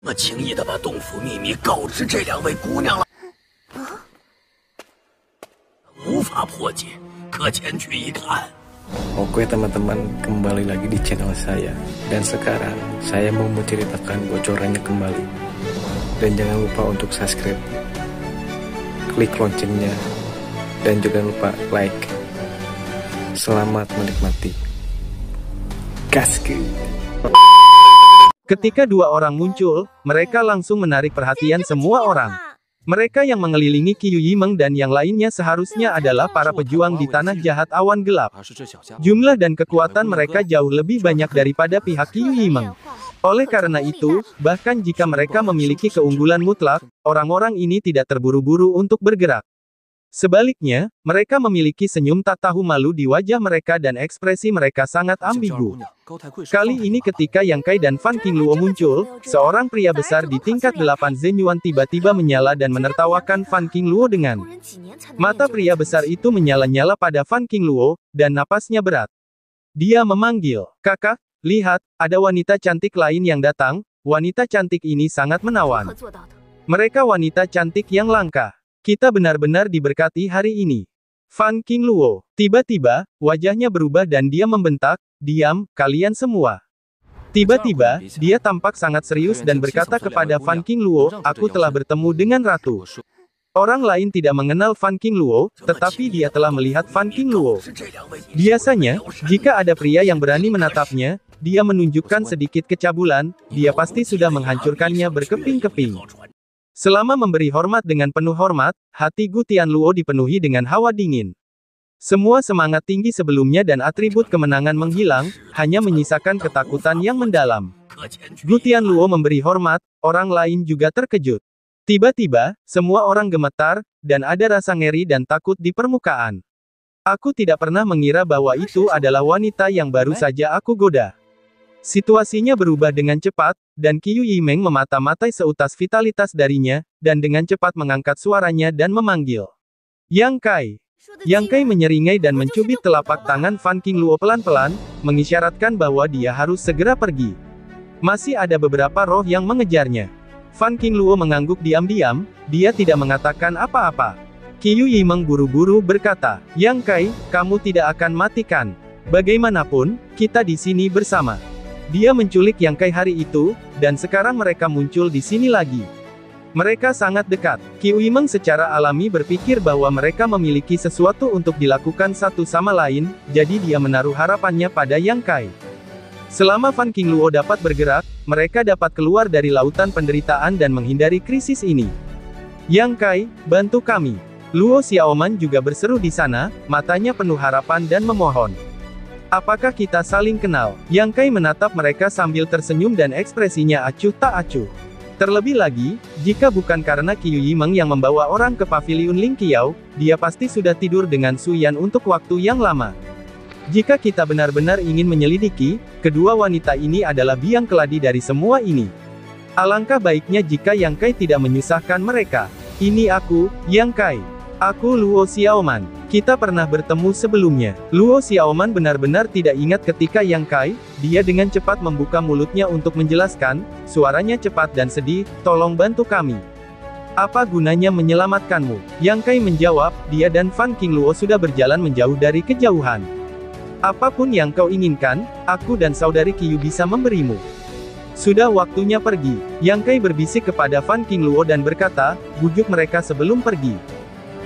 么轻易的把洞府秘密告知这两位姑娘了？无法破解，可前去一看。Oke teman-teman, kembali lagi di channel saya. Dan sekarang saya mau menceritakan bocorannya kembali. Dan jangan lupa untuk subscribe, klik loncengnya, dan juga lupa like. Selamat menikmati. Gaskeun. Ketika dua orang muncul, mereka langsung menarik perhatian semua orang. Mereka yang mengelilingi Qiyu Yimeng dan yang lainnya seharusnya adalah para pejuang di tanah jahat awan gelap. Jumlah dan kekuatan mereka jauh lebih banyak daripada pihak Qiyu Yimeng. Oleh karena itu, bahkan jika mereka memiliki keunggulan mutlak, orang-orang ini tidak terburu-buru untuk bergerak. Sebaliknya, mereka memiliki senyum tak tahu malu di wajah mereka dan ekspresi mereka sangat ambigu. Kali ini ketika Yang Kai dan Fan Qingluo muncul, seorang pria besar di tingkat 8 Zhen Yuan tiba-tiba menyala dan menertawakan Fan Qingluo dengan mata. Pria besar itu menyala-nyala pada Fan Qingluo, dan napasnya berat. Dia memanggil, "Kakak, lihat, ada wanita cantik lain yang datang." Wanita cantik ini sangat menawan. Mereka wanita cantik yang langka. Kita benar-benar diberkati hari ini. Fan Qingluo. Tiba-tiba, wajahnya berubah dan dia membentak, "Diam, kalian semua." Tiba-tiba, dia tampak sangat serius dan berkata kepada Fan Qingluo, "Aku telah bertemu dengan ratu." Orang lain tidak mengenal Fan Qingluo, tetapi dia telah melihat Fan Qingluo. Biasanya, jika ada pria yang berani menatapnya, dia menunjukkan sedikit kecabulan, dia pasti sudah menghancurkannya berkeping-keping. Selama memberi hormat dengan penuh hormat, hati Gu Tianluo dipenuhi dengan hawa dingin. Semua semangat tinggi sebelumnya dan atribut kemenangan menghilang, hanya menyisakan ketakutan yang mendalam. Gu Tianluo memberi hormat, orang lain juga terkejut. Tiba-tiba, semua orang gemetar, dan ada rasa ngeri dan takut di permukaan. Aku tidak pernah mengira bahwa itu adalah wanita yang baru saja aku goda. Situasinya berubah dengan cepat, dan Qiyu Yimeng memata-matai seutas vitalitas darinya, dan dengan cepat mengangkat suaranya dan memanggil, "Yang Kai." Yang Kai menyeringai dan mencubit telapak tangan Fan Qingluo pelan-pelan, mengisyaratkan bahwa dia harus segera pergi. Masih ada beberapa roh yang mengejarnya. Fan Qingluo mengangguk diam-diam, dia tidak mengatakan apa-apa. Qiyu Yimeng buru-buru berkata, "Yang Kai, kamu tidak akan matikan. Bagaimanapun, kita di sini bersama." Dia menculik Yang Kai hari itu, dan sekarang mereka muncul di sini lagi. Mereka sangat dekat. Qiyu Yimeng secara alami berpikir bahwa mereka memiliki sesuatu untuk dilakukan satu sama lain, jadi dia menaruh harapannya pada Yang Kai. Selama Fan Qingluo dapat bergerak, mereka dapat keluar dari lautan penderitaan dan menghindari krisis ini. "Yang Kai, bantu kami." Luo Xiaoman juga berseru di sana, matanya penuh harapan dan memohon. "Apakah kita saling kenal?" Yang Kai menatap mereka sambil tersenyum dan ekspresinya acuh tak acuh. Terlebih lagi, jika bukan karena Qiyu Yimeng yang membawa orang ke paviliun Ling Qiao, dia pasti sudah tidur dengan Su Yan untuk waktu yang lama. Jika kita benar-benar ingin menyelidiki, kedua wanita ini adalah biang keladi dari semua ini. Alangkah baiknya jika Yang Kai tidak menyusahkan mereka. "Ini aku, Yang Kai. Aku Luo Xiaoman. Kita pernah bertemu sebelumnya." Luo Xiaoman benar-benar tidak ingat ketika Yang Kai, dia dengan cepat membuka mulutnya untuk menjelaskan, suaranya cepat dan sedih, "Tolong bantu kami. Apa gunanya menyelamatkanmu?" Yang Kai menjawab, dia dan Fan Qingluo sudah berjalan menjauh dari kejauhan. "Apapun yang kau inginkan, aku dan saudari Qiyu bisa memberimu. Sudah waktunya pergi." Yang Kai berbisik kepada Fan Qingluo dan berkata, "Bujuk mereka sebelum pergi.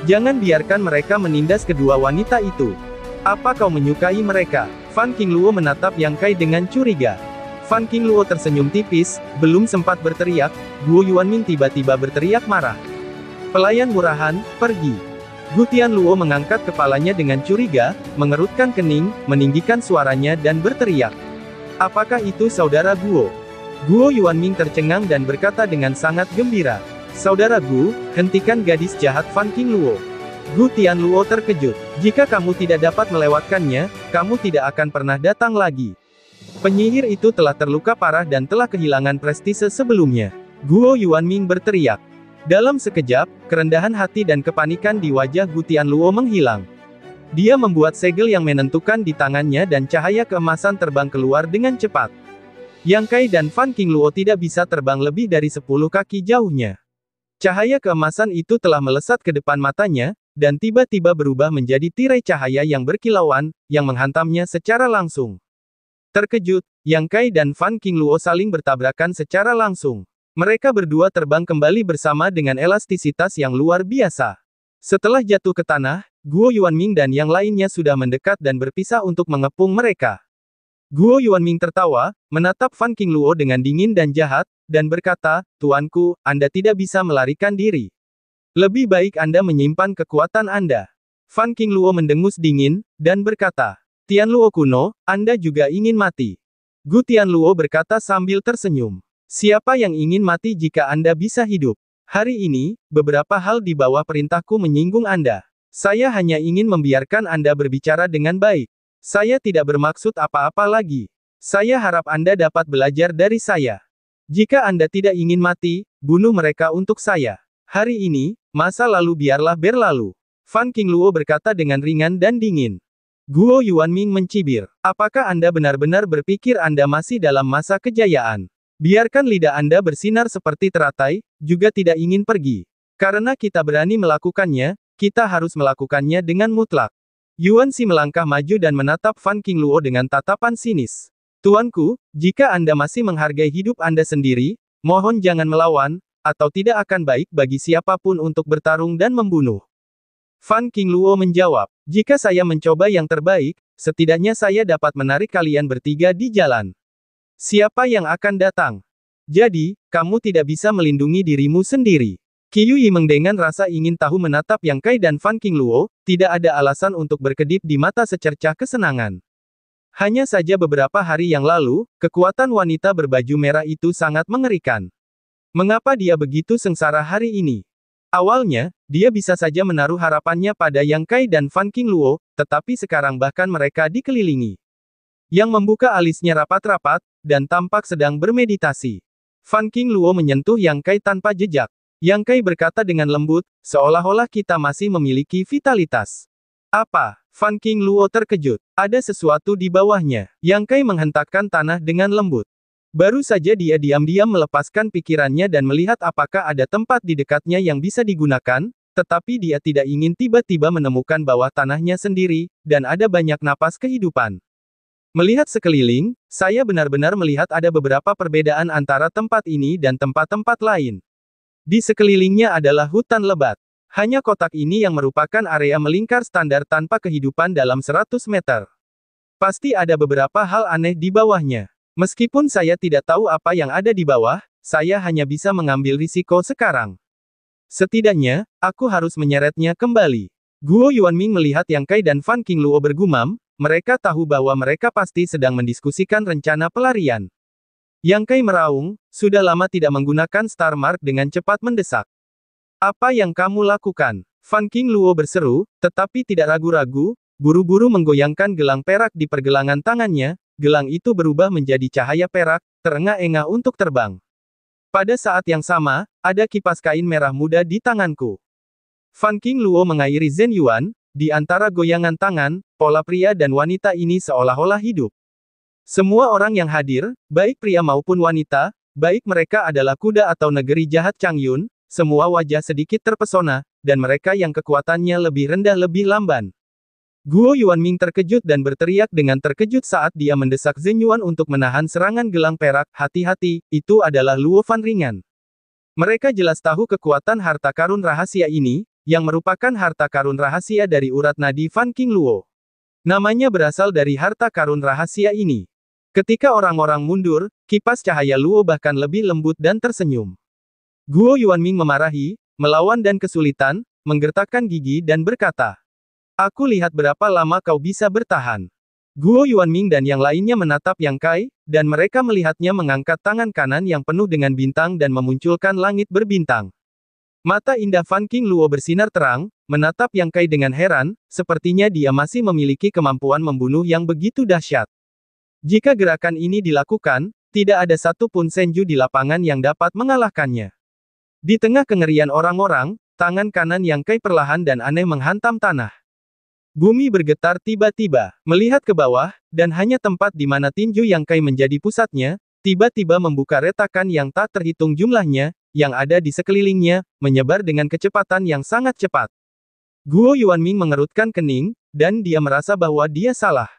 Jangan biarkan mereka menindas kedua wanita itu. Apa kau menyukai mereka?" Fan Qingluo menatap Yang Kai dengan curiga. Fan Qingluo tersenyum tipis, belum sempat berteriak, Guo Yuanming tiba-tiba berteriak marah. "Pelayan murahan, pergi." Gu Tianluo mengangkat kepalanya dengan curiga, mengerutkan kening, meninggikan suaranya dan berteriak, "Apakah itu saudara Guo?" Guo Yuanming tercengang dan berkata dengan sangat gembira, "Saudara Gu, hentikan gadis jahat Fan Qingluo." Gu Tianluo terkejut. "Jika kamu tidak dapat melewatkannya, kamu tidak akan pernah datang lagi." Penyihir itu telah terluka parah dan telah kehilangan prestise sebelumnya. Guo Yuanming berteriak. Dalam sekejap, kerendahan hati dan kepanikan di wajah Gu Tianluo menghilang. Dia membuat segel yang menentukan di tangannya dan cahaya keemasan terbang keluar dengan cepat. Yang Kai dan Fan Qingluo tidak bisa terbang lebih dari 10 kaki jauhnya. Cahaya keemasan itu telah melesat ke depan matanya, dan tiba-tiba berubah menjadi tirai cahaya yang berkilauan, yang menghantamnya secara langsung. Terkejut, Yang Kai dan Fan Qingluo saling bertabrakan secara langsung. Mereka berdua terbang kembali bersama dengan elastisitas yang luar biasa. Setelah jatuh ke tanah, Guo Yuanming dan yang lainnya sudah mendekat dan berpisah untuk mengepung mereka. Guo Yuanming tertawa, menatap Fan Qingluo dengan dingin dan jahat, dan berkata, "Tuanku, Anda tidak bisa melarikan diri. Lebih baik Anda menyimpan kekuatan Anda." Fan Qingluo mendengus dingin, dan berkata, "Tianluo kuno, Anda juga ingin mati?" Gu Tianluo berkata sambil tersenyum. "Siapa yang ingin mati jika Anda bisa hidup? Hari ini, beberapa hal di bawah perintahku menyinggung Anda. Saya hanya ingin membiarkan Anda berbicara dengan baik. Saya tidak bermaksud apa-apa lagi. Saya harap Anda dapat belajar dari saya. Jika Anda tidak ingin mati, bunuh mereka untuk saya. Hari ini, masa lalu biarlah berlalu." Fan Qingluo berkata dengan ringan dan dingin. Guo Yuanming mencibir. "Apakah Anda benar-benar berpikir Anda masih dalam masa kejayaan? Biarkan lidah Anda bersinar seperti teratai, juga tidak ingin pergi. Karena kita berani melakukannya, kita harus melakukannya dengan mutlak." Yuan Xi melangkah maju dan menatap Fan Qingluo dengan tatapan sinis. "Tuanku, jika Anda masih menghargai hidup Anda sendiri, mohon jangan melawan, atau tidak akan baik bagi siapapun untuk bertarung dan membunuh." Fan Qingluo menjawab, "Jika saya mencoba yang terbaik, setidaknya saya dapat menarik kalian bertiga di jalan. Siapa yang akan datang? Jadi, kamu tidak bisa melindungi dirimu sendiri." Qiyu Yimeng dengan rasa ingin tahu menatap Yang Kai dan Fan Qingluo, tidak ada alasan untuk berkedip di mata secercah kesenangan. Hanya saja beberapa hari yang lalu, kekuatan wanita berbaju merah itu sangat mengerikan. Mengapa dia begitu sengsara hari ini? Awalnya, dia bisa saja menaruh harapannya pada Yang Kai dan Fan Qingluo, tetapi sekarang bahkan mereka dikelilingi. Yang membuka alisnya rapat-rapat, dan tampak sedang bermeditasi. Fan Qingluo menyentuh Yang Kai tanpa jejak. Yang Kai berkata dengan lembut, "Seolah-olah kita masih memiliki vitalitas." "Apa?" Fan Qingluo terkejut. "Ada sesuatu di bawahnya." Yang Kai menghentakkan tanah dengan lembut. Baru saja dia diam-diam melepaskan pikirannya dan melihat apakah ada tempat di dekatnya yang bisa digunakan, tetapi dia tidak ingin tiba-tiba menemukan bawah tanahnya sendiri, dan ada banyak napas kehidupan. Melihat sekeliling, saya benar-benar melihat ada beberapa perbedaan antara tempat ini dan tempat-tempat lain. Di sekelilingnya adalah hutan lebat. Hanya kotak ini yang merupakan area melingkar standar tanpa kehidupan dalam 100 meter. Pasti ada beberapa hal aneh di bawahnya. Meskipun saya tidak tahu apa yang ada di bawah, saya hanya bisa mengambil risiko sekarang. Setidaknya, aku harus menyeretnya kembali. Guo Yuanming melihat Yang Kai dan Fan Qingluo bergumam, mereka tahu bahwa mereka pasti sedang mendiskusikan rencana pelarian. Yang Kai meraung, sudah lama tidak menggunakan Star Mark dengan cepat mendesak. "Apa yang kamu lakukan?" Fan Qingluo berseru, tetapi tidak ragu-ragu, buru-buru menggoyangkan gelang perak di pergelangan tangannya, gelang itu berubah menjadi cahaya perak, terengah-engah untuk terbang. Pada saat yang sama, ada kipas kain merah muda di tanganku. Fan Qingluo mengairi Zhen Yuan, di antara goyangan tangan, pola pria dan wanita ini seolah-olah hidup. Semua orang yang hadir, baik pria maupun wanita, baik mereka adalah kuda atau negeri jahat Changyun, semua wajah sedikit terpesona, dan mereka yang kekuatannya lebih rendah lebih lamban. Guo Yuanming terkejut dan berteriak dengan terkejut saat dia mendesak Zhen Yuan untuk menahan serangan gelang perak. "Hati-hati, itu adalah Luo Fan ringan." Mereka jelas tahu kekuatan harta karun rahasia ini, yang merupakan harta karun rahasia dari urat nadi Fan Qingluo. Namanya berasal dari harta karun rahasia ini. Ketika orang-orang mundur, kipas cahaya Luo bahkan lebih lembut dan tersenyum. Guo Yuanming memarahi, melawan dan kesulitan, menggertakkan gigi dan berkata, "Aku lihat berapa lama kau bisa bertahan." Guo Yuanming dan yang lainnya menatap Yang Kai, dan mereka melihatnya mengangkat tangan kanan yang penuh dengan bintang dan memunculkan langit berbintang. Mata indah Fan Qingluo bersinar terang, menatap Yang Kai dengan heran, sepertinya dia masih memiliki kemampuan membunuh yang begitu dahsyat. Jika gerakan ini dilakukan, tidak ada satu pun senju di lapangan yang dapat mengalahkannya. Di tengah kengerian orang-orang, tangan kanan Yang Kai perlahan dan aneh menghantam tanah. Bumi bergetar tiba-tiba, melihat ke bawah, dan hanya tempat di mana tinju Yang Kai menjadi pusatnya, tiba-tiba membuka retakan yang tak terhitung jumlahnya, yang ada di sekelilingnya, menyebar dengan kecepatan yang sangat cepat. Guo Yuanming mengerutkan kening, dan dia merasa bahwa dia salah.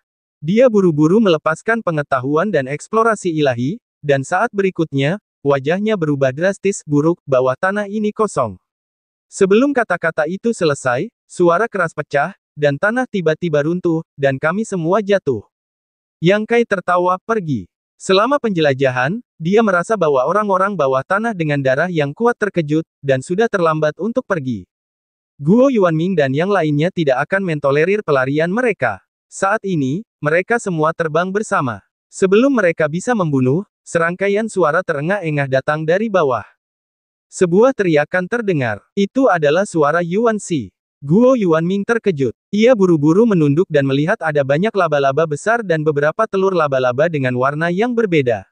Dia buru-buru melepaskan pengetahuan dan eksplorasi ilahi, dan saat berikutnya, wajahnya berubah drastis buruk, bawah tanah ini kosong. Sebelum kata-kata itu selesai, suara keras pecah, dan tanah tiba-tiba runtuh, dan kami semua jatuh. Yang Kai tertawa, pergi. Selama penjelajahan, dia merasa bahwa orang-orang bawah tanah dengan darah yang kuat terkejut, dan sudah terlambat untuk pergi. Guo Yuanming dan yang lainnya tidak akan mentolerir pelarian mereka. Saat ini, mereka semua terbang bersama. Sebelum mereka bisa membunuh, serangkaian suara terengah-engah datang dari bawah. Sebuah teriakan terdengar. Itu adalah suara Yuan Shi. Guo Yuanming terkejut. Ia buru-buru menunduk dan melihat ada banyak laba-laba besar dan beberapa telur laba-laba dengan warna yang berbeda.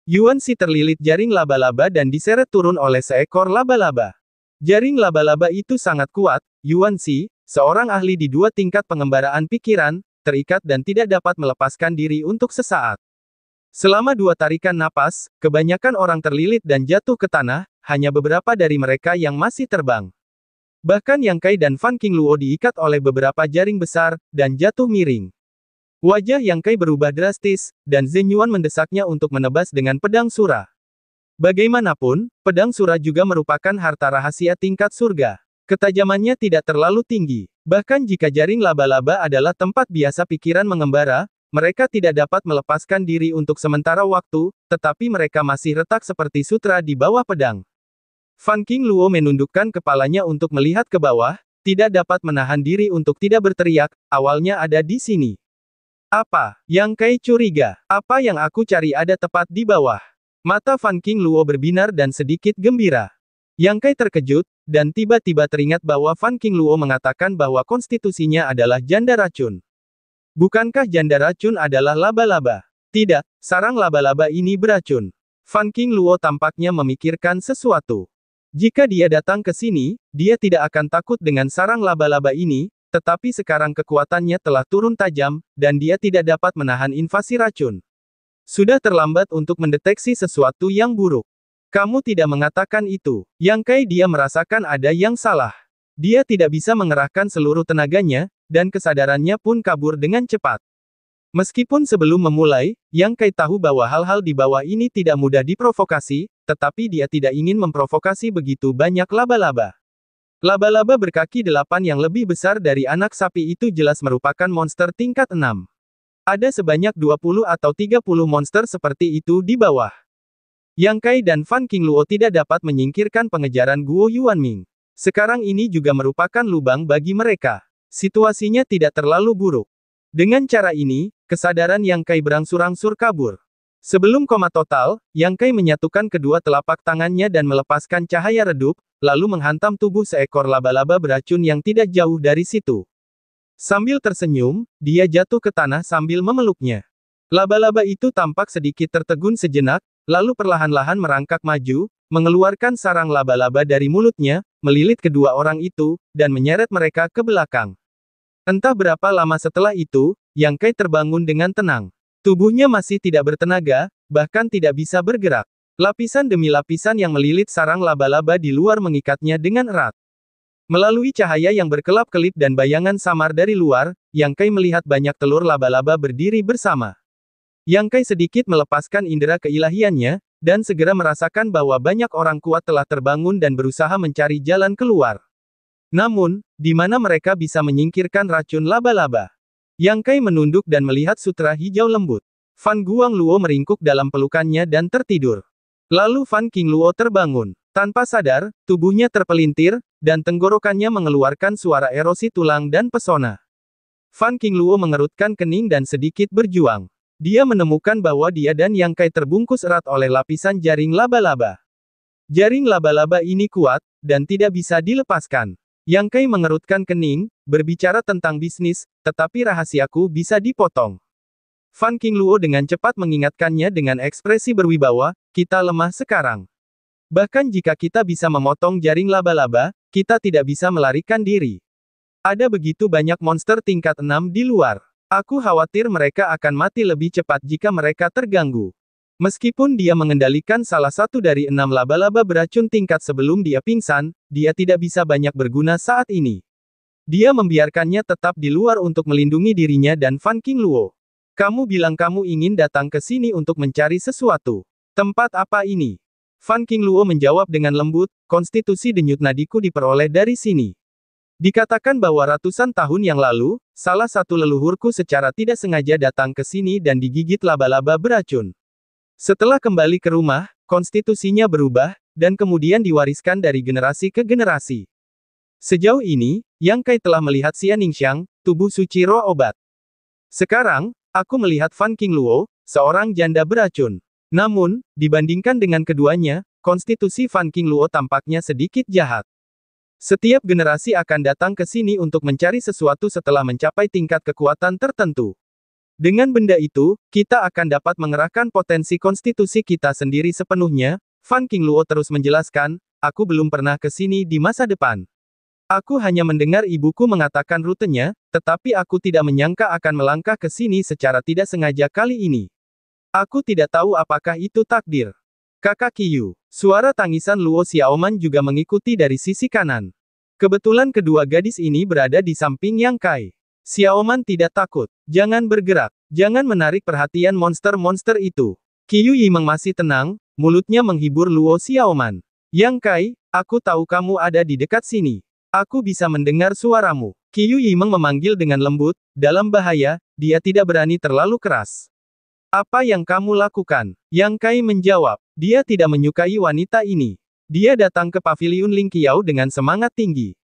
Yuan Shi terlilit jaring laba-laba dan diseret turun oleh seekor laba-laba. Jaring laba-laba itu sangat kuat. Yuan Shi, seorang ahli di 2 tingkat pengembaraan pikiran, terikat dan tidak dapat melepaskan diri untuk sesaat. Selama 2 tarikan napas, kebanyakan orang terlilit dan jatuh ke tanah, hanya beberapa dari mereka yang masih terbang. Bahkan Yang Kai dan Fan Qingluo diikat oleh beberapa jaring besar, dan jatuh miring. Wajah Yang Kai berubah drastis, dan Zhen Yuan mendesaknya untuk menebas dengan pedang sura. Bagaimanapun, pedang sura juga merupakan harta rahasia tingkat surga. Ketajamannya tidak terlalu tinggi. Bahkan jika jaring laba-laba adalah tempat biasa pikiran mengembara, mereka tidak dapat melepaskan diri untuk sementara waktu, tetapi mereka masih retak seperti sutra di bawah pedang. Fan Qingluo menundukkan kepalanya untuk melihat ke bawah, tidak dapat menahan diri untuk tidak berteriak, awalnya ada di sini. Apa? Yang Kai curiga. Apa yang aku cari ada tepat di bawah. Mata Fan Qingluo berbinar dan sedikit gembira. Yang Kai terkejut, dan tiba-tiba teringat bahwa Fan Qingluo mengatakan bahwa konstitusinya adalah janda racun. Bukankah janda racun adalah laba-laba? Tidak, sarang laba-laba ini beracun. Fan Qingluo tampaknya memikirkan sesuatu. Jika dia datang ke sini, dia tidak akan takut dengan sarang laba-laba ini, tetapi sekarang kekuatannya telah turun tajam, dan dia tidak dapat menahan invasi racun. Sudah terlambat untuk mendeteksi sesuatu yang buruk. Kamu tidak mengatakan itu. Yang Kai dia merasakan ada yang salah. Dia tidak bisa mengerahkan seluruh tenaganya, dan kesadarannya pun kabur dengan cepat. Meskipun sebelum memulai, Yang Kai tahu bahwa hal-hal di bawah ini tidak mudah diprovokasi, tetapi dia tidak ingin memprovokasi begitu banyak laba-laba. Laba-laba berkaki 8 yang lebih besar dari anak sapi itu jelas merupakan monster tingkat 6. Ada sebanyak 20 atau 30 monster seperti itu di bawah. Yang Kai dan Fan Qingluo tidak dapat menyingkirkan pengejaran Guo Yuanming. Sekarang ini juga merupakan lubang bagi mereka. Situasinya tidak terlalu buruk. Dengan cara ini, kesadaran Yang Kai berangsur-angsur kabur. Sebelum koma total, Yang Kai menyatukan kedua telapak tangannya dan melepaskan cahaya redup, lalu menghantam tubuh seekor laba-laba beracun yang tidak jauh dari situ. Sambil tersenyum, dia jatuh ke tanah sambil memeluknya. Laba-laba itu tampak sedikit tertegun sejenak, lalu perlahan-lahan merangkak maju, mengeluarkan sarang laba-laba dari mulutnya, melilit kedua orang itu, dan menyeret mereka ke belakang. Entah berapa lama setelah itu, Yang Kai terbangun dengan tenang. Tubuhnya masih tidak bertenaga, bahkan tidak bisa bergerak. Lapisan demi lapisan yang melilit sarang laba-laba di luar mengikatnya dengan erat. Melalui cahaya yang berkelap-kelip dan bayangan samar dari luar, Yang Kai melihat banyak telur laba-laba berdiri bersama. Yang Kai sedikit melepaskan indera keilahiannya, dan segera merasakan bahwa banyak orang kuat telah terbangun dan berusaha mencari jalan keluar. Namun, di mana mereka bisa menyingkirkan racun laba-laba? Yang Kai menunduk dan melihat sutra hijau lembut. Fan Guangluo meringkuk dalam pelukannya dan tertidur. Lalu Fan Qingluo terbangun. Tanpa sadar, tubuhnya terpelintir, dan tenggorokannya mengeluarkan suara erosi tulang dan pesona. Fan Qingluo mengerutkan kening dan sedikit berjuang. Dia menemukan bahwa dia dan Yang Kai terbungkus erat oleh lapisan jaring laba-laba. Jaring laba-laba ini kuat, dan tidak bisa dilepaskan. Yang Kai mengerutkan kening, berbicara tentang bisnis, tetapi rahasiaku bisa dipotong. Fan Qingluo dengan cepat mengingatkannya dengan ekspresi berwibawa, kita lemah sekarang. Bahkan jika kita bisa memotong jaring laba-laba, kita tidak bisa melarikan diri. Ada begitu banyak monster tingkat 6 di luar. Aku khawatir mereka akan mati lebih cepat jika mereka terganggu. Meskipun dia mengendalikan salah satu dari 6 laba-laba beracun tingkat sebelum dia pingsan, dia tidak bisa banyak berguna saat ini. Dia membiarkannya tetap di luar untuk melindungi dirinya dan Fan Qingluo. Kamu bilang kamu ingin datang ke sini untuk mencari sesuatu. Tempat apa ini? Fan Qingluo menjawab dengan lembut, konstitusi denyut nadiku diperoleh dari sini. Dikatakan bahwa ratusan tahun yang lalu, salah satu leluhurku secara tidak sengaja datang ke sini dan digigit laba-laba beracun. Setelah kembali ke rumah, konstitusinya berubah, dan kemudian diwariskan dari generasi ke generasi. Sejauh ini, Yang Kai telah melihat Xia Ningxiang, tubuh suci roh obat. Sekarang, aku melihat Fan Qingluo, seorang janda beracun. Namun, dibandingkan dengan keduanya, konstitusi Fan Qingluo tampaknya sedikit jahat. Setiap generasi akan datang ke sini untuk mencari sesuatu setelah mencapai tingkat kekuatan tertentu. Dengan benda itu, kita akan dapat mengerahkan potensi konstitusi kita sendiri sepenuhnya, Fan Qingluo terus menjelaskan, aku belum pernah ke sini di masa depan. Aku hanya mendengar ibuku mengatakan rutenya, tetapi aku tidak menyangka akan melangkah ke sini secara tidak sengaja kali ini. Aku tidak tahu apakah itu takdir. Kakak Qiyu. Suara tangisan Luo Xiaoman juga mengikuti dari sisi kanan. Kebetulan kedua gadis ini berada di samping Yang Kai. Xiaoman tidak takut. Jangan bergerak. Jangan menarik perhatian monster-monster itu. Qiyu Yimeng masih tenang, mulutnya menghibur Luo Xiaoman. Yang Kai, aku tahu kamu ada di dekat sini. Aku bisa mendengar suaramu. Qiyu Yimeng memanggil dengan lembut, dalam bahaya, dia tidak berani terlalu keras. Apa yang kamu lakukan? Yang Kai menjawab, dia tidak menyukai wanita ini. Dia datang ke paviliun Ling Qiao dengan semangat tinggi.